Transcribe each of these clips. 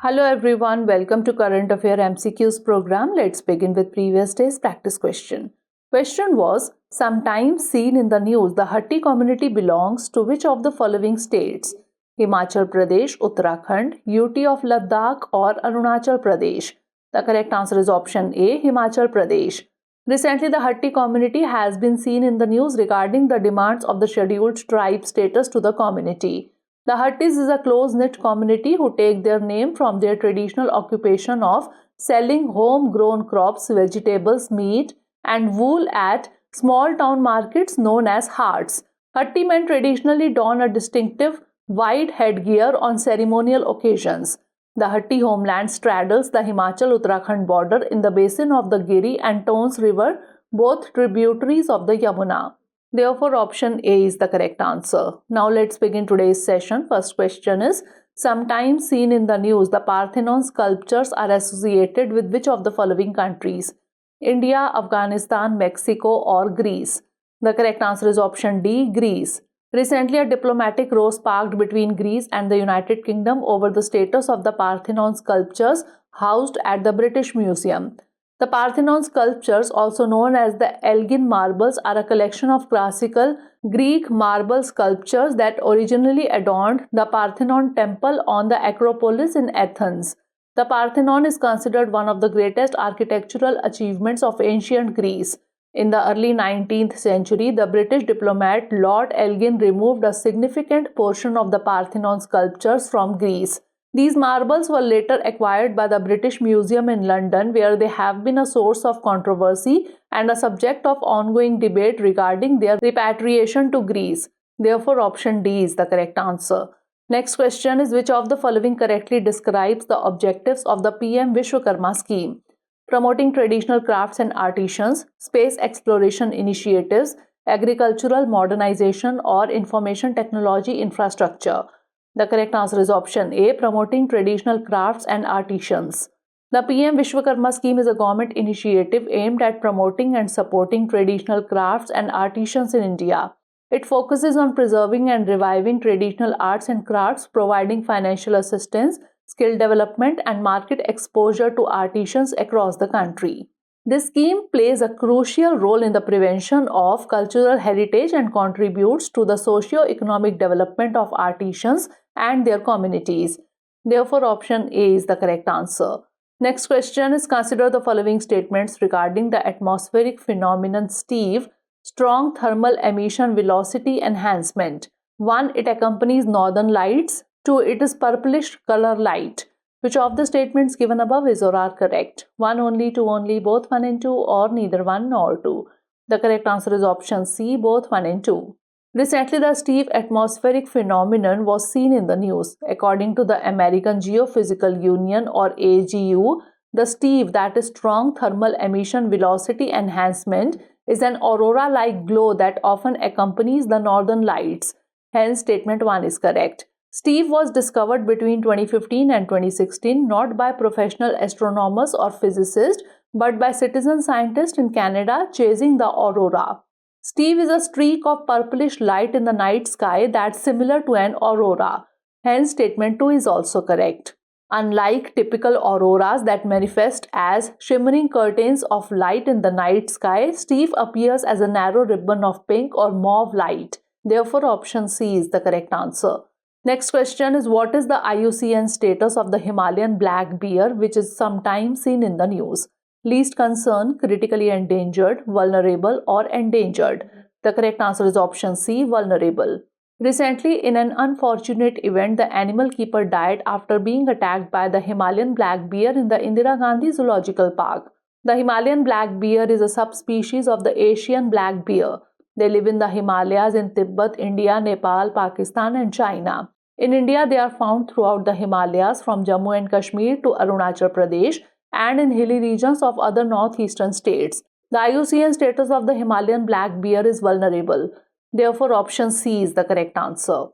Hello everyone, welcome to Current Affairs MCQs program. Let's begin with previous day's practice question. Question was, sometimes seen in the news, the Hatti community belongs to which of the following states? Himachal Pradesh, Uttarakhand, UT of Ladakh or Arunachal Pradesh? The correct answer is option A, Himachal Pradesh. Recently, the Hatti community has been seen in the news regarding the demands of the scheduled tribe status to the community. The Hattis is a close-knit community who take their name from their traditional occupation of selling home-grown crops, vegetables, meat, and wool at small town markets known as haats. Hatti men traditionally don a distinctive white headgear on ceremonial occasions. The Hatti homeland straddles the Himachal-Uttarakhand border in the basin of the Giri and Tons River, both tributaries of the Yamuna. Therefore, option A is the correct answer. Now let's begin today's session. First question is, sometimes seen in the news, the Parthenon sculptures are associated with which of the following countries? India, Afghanistan, Mexico or Greece? The correct answer is option D, Greece. Recently, a diplomatic row sparked between Greece and the United Kingdom over the status of the Parthenon sculptures housed at the British Museum. The Parthenon sculptures, also known as the Elgin marbles, are a collection of classical Greek marble sculptures that originally adorned the Parthenon temple on the Acropolis in Athens. The Parthenon is considered one of the greatest architectural achievements of ancient Greece. In the early 19th century, the British diplomat Lord Elgin removed a significant portion of the Parthenon sculptures from Greece. These marbles were later acquired by the British Museum in London, where they have been a source of controversy and a subject of ongoing debate regarding their repatriation to Greece. Therefore, option D is the correct answer. Next question is, which of the following correctly describes the objectives of the PM Vishwakarma scheme? Promoting traditional crafts and artisans, space exploration initiatives, agricultural modernization or information technology infrastructure. The correct answer is option A, promoting traditional crafts and artisans. The PM Vishwakarma scheme is a government initiative aimed at promoting and supporting traditional crafts and artisans in India. It focuses on preserving and reviving traditional arts and crafts, providing financial assistance, skill development, and market exposure to artisans across the country. This scheme plays a crucial role in the prevention of cultural heritage and contributes to the socio-economic development of artisans and their communities. Therefore, option A is the correct answer. Next question is, consider the following statements regarding the atmospheric phenomenon STEVE, strong thermal emission velocity enhancement. 1. It accompanies northern lights. 2. It is purplish color light. Which of the statements given above is or are correct? 1 only, 2 only, both 1 and 2, or neither 1 nor 2? The correct answer is option C, both 1 and 2. Recently, the STEVE atmospheric phenomenon was seen in the news. According to the American Geophysical Union or AGU, the STEVE, that is strong thermal emission velocity enhancement, is an aurora-like glow that often accompanies the northern lights. Hence, statement 1 is correct. STEVE was discovered between 2015 and 2016 not by professional astronomers or physicists but by citizen scientists in Canada chasing the aurora. STEVE is a streak of purplish light in the night sky that's similar to an aurora. Hence, statement 2 is also correct. Unlike typical auroras that manifest as shimmering curtains of light in the night sky, STEVE appears as a narrow ribbon of pink or mauve light. Therefore, option C is the correct answer. Next question is, what is the IUCN status of the Himalayan black bear, which is sometimes seen in the news? Least concern, critically endangered, vulnerable, or endangered? The correct answer is option C, vulnerable. Recently, in an unfortunate event, the animal keeper died after being attacked by the Himalayan black bear in the Indira Gandhi Zoological Park. The Himalayan black bear is a subspecies of the Asian black bear. They live in the Himalayas in Tibet, India, Nepal, Pakistan, and China. In India, they are found throughout the Himalayas from Jammu and Kashmir to Arunachal Pradesh and in hilly regions of other northeastern states. The IUCN status of the Himalayan black bear is vulnerable. Therefore, option C is the correct answer.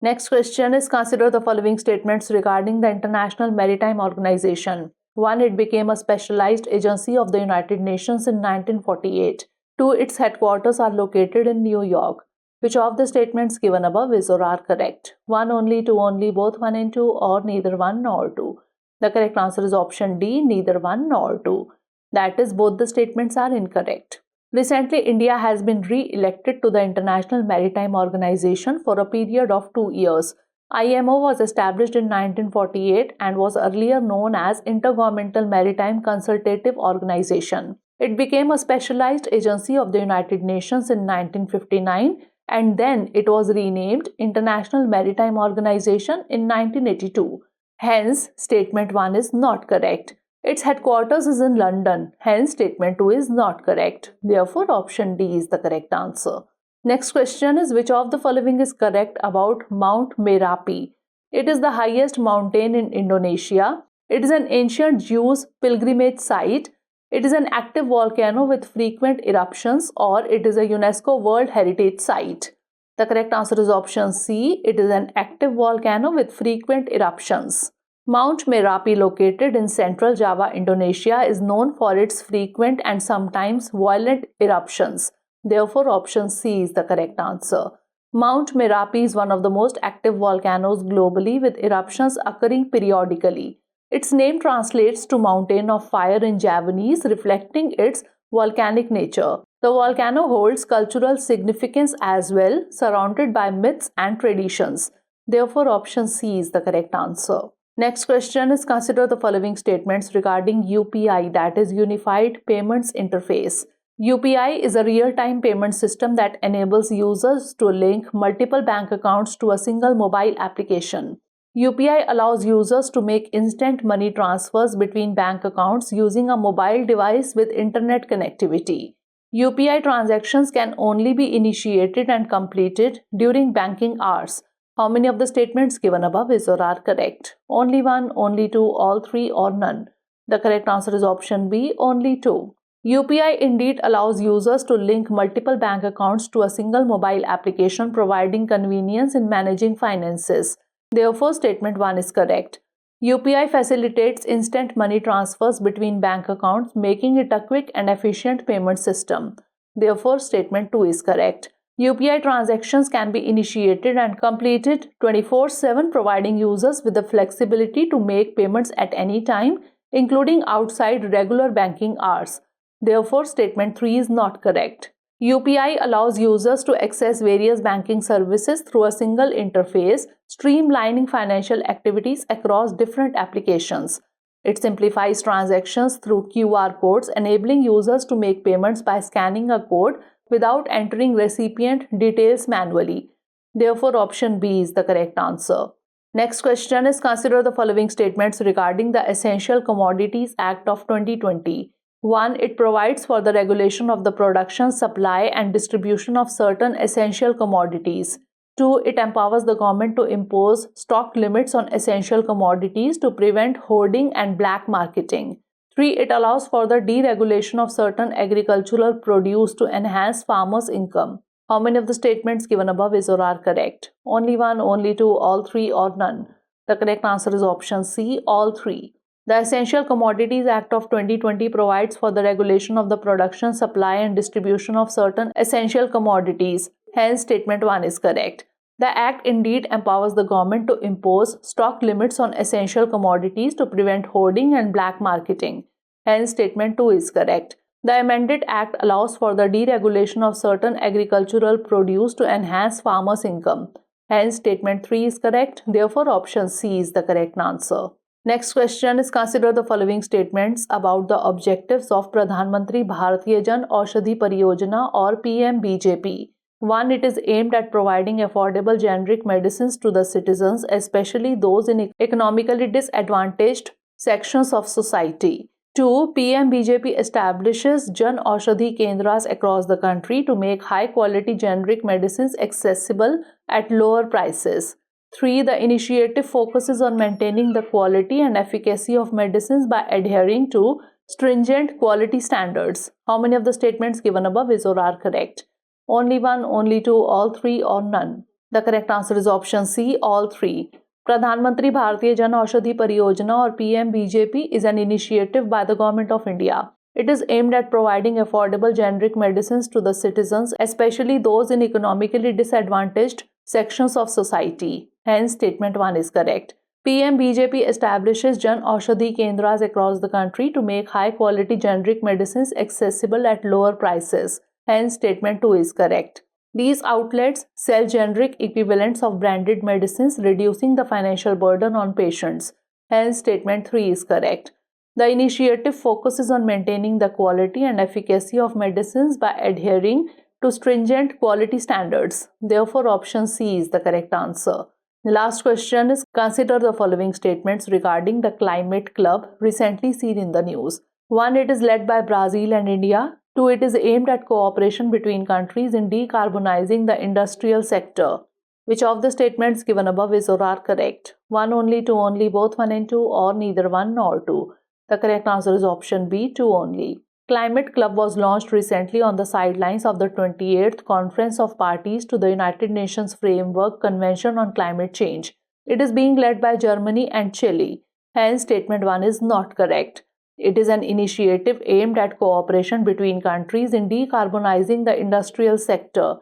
Next question is, consider the following statements regarding the International Maritime Organization. 1. It became a specialized agency of the United Nations in 1948. 2. Its headquarters are located in New York. Which of the statements given above is or are correct? 1 only, 2 only, both 1 and 2, or neither 1 nor 2? The correct answer is option D, neither 1 nor 2. That is, both the statements are incorrect. Recently, India has been re-elected to the International Maritime Organization for a period of 2 years. IMO was established in 1948 and was earlier known as Intergovernmental Maritime Consultative Organization. It became a specialized agency of the United Nations in 1959 and then it was renamed International Maritime Organization in 1982. Hence, statement 1 is not correct. Its headquarters is in London, hence statement 2 is not correct. Therefore, option D is the correct answer. Next question is, which of the following is correct about Mount Merapi? It is the highest mountain in Indonesia. It is an ancient Jews pilgrimage site. It is an active volcano with frequent eruptions, or it is a UNESCO World Heritage Site. The correct answer is option C. It is an active volcano with frequent eruptions. Mount Merapi, located in central Java, Indonesia, is known for its frequent and sometimes violent eruptions. Therefore, option C is the correct answer. Mount Merapi is one of the most active volcanoes globally, with eruptions occurring periodically. Its name translates to mountain of fire in Javanese, reflecting its volcanic nature. The volcano holds cultural significance as well, surrounded by myths and traditions. Therefore, option C is the correct answer. Next question is, consider the following statements regarding UPI, that is Unified Payments Interface. UPI is a real-time payment system that enables users to link multiple bank accounts to a single mobile application. UPI allows users to make instant money transfers between bank accounts using a mobile device with internet connectivity. UPI transactions can only be initiated and completed during banking hours. How many of the statements given above is or are correct? Only 1, only 2, all 3 or none? The correct answer is option B, only 2. UPI indeed allows users to link multiple bank accounts to a single mobile application, providing convenience in managing finances. Therefore, statement 1 is correct. UPI facilitates instant money transfers between bank accounts, making it a quick and efficient payment system. Therefore, statement 2 is correct. UPI transactions can be initiated and completed 24/7, providing users with the flexibility to make payments at any time, including outside regular banking hours. Therefore, statement 3 is not correct. UPI allows users to access various banking services through a single interface, streamlining financial activities across different applications. It simplifies transactions through QR codes, enabling users to make payments by scanning a code without entering recipient details manually. Therefore, option B is the correct answer. Next question is, consider the following statements regarding the Essential Commodities Act of 2020. 1. It provides for the regulation of the production, supply and distribution of certain essential commodities. 2. It empowers the government to impose stock limits on essential commodities to prevent hoarding and black marketing. 3. It allows for the deregulation of certain agricultural produce to enhance farmers' income. How many of the statements given above is or are correct? Only 1, only 2, all 3 or none? The correct answer is option C, all 3. The Essential Commodities Act of 2020 provides for the regulation of the production, supply and distribution of certain essential commodities. Hence, statement 1 is correct. The Act indeed empowers the government to impose stock limits on essential commodities to prevent hoarding and black marketing. Hence, statement 2 is correct. The amended Act allows for the deregulation of certain agricultural produce to enhance farmers' income. Hence, statement 3 is correct. Therefore, option C is the correct answer. Next question is, consider the following statements about the objectives of Pradhan Mantri Bhartiya Janaushadhi Pariyojana or PMBJP. 1. It is aimed at providing affordable generic medicines to the citizens, especially those in economically disadvantaged sections of society. 2. PMBJP establishes Janaushadhi Kendras across the country to make high-quality generic medicines accessible at lower prices. 3. The initiative focuses on maintaining the quality and efficacy of medicines by adhering to stringent quality standards. How many of the statements given above is or are correct? Only 1, only 2, all 3 or none? The correct answer is option C, all 3. Pradhan Mantri Bhartiya Janaushadhi Pariyojana or PMBJP is an initiative by the Government of India. It is aimed at providing affordable generic medicines to the citizens, especially those in economically disadvantaged sections of society. Hence, statement 1 is correct. PM BJP establishes Janaushadhi Kendras across the country to make high-quality generic medicines accessible at lower prices. Hence, statement 2 is correct. These outlets sell generic equivalents of branded medicines, reducing the financial burden on patients. Hence, statement 3 is correct. The initiative focuses on maintaining the quality and efficacy of medicines by adhering to stringent quality standards. Therefore, option C is the correct answer. The last question is, consider the following statements regarding the climate club recently seen in the news. 1. It is led by Brazil and India. 2. It is aimed at cooperation between countries in decarbonizing the industrial sector. Which of the statements given above is or are correct? 1 only, 2 only, both 1 and 2, or neither 1 nor 2? The correct answer is option B, 2 only. Climate Club was launched recently on the sidelines of the 28th Conference of Parties to the United Nations Framework Convention on Climate Change. It is being led by Germany and Chile. Hence, statement 1 is not correct. It is an initiative aimed at cooperation between countries in decarbonizing the industrial sector.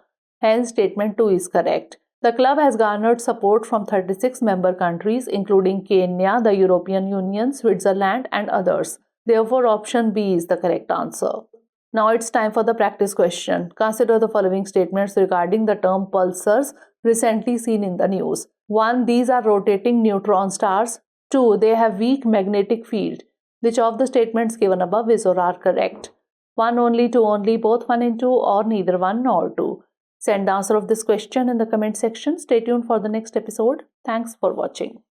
Hence, statement 2 is correct. The club has garnered support from 36 member countries, including Kenya, the European Union, Switzerland, and others. Therefore, option B is the correct answer. Now it's time for the practice question. Consider the following statements regarding the term pulsars recently seen in the news. 1. These are rotating neutron stars. 2. They have weak magnetic field. Which of the statements given above is or are correct? 1 only, 2 only, both 1 and 2, or neither 1 nor 2? Send the answer of this question in the comment section. Stay tuned for the next episode. Thanks for watching.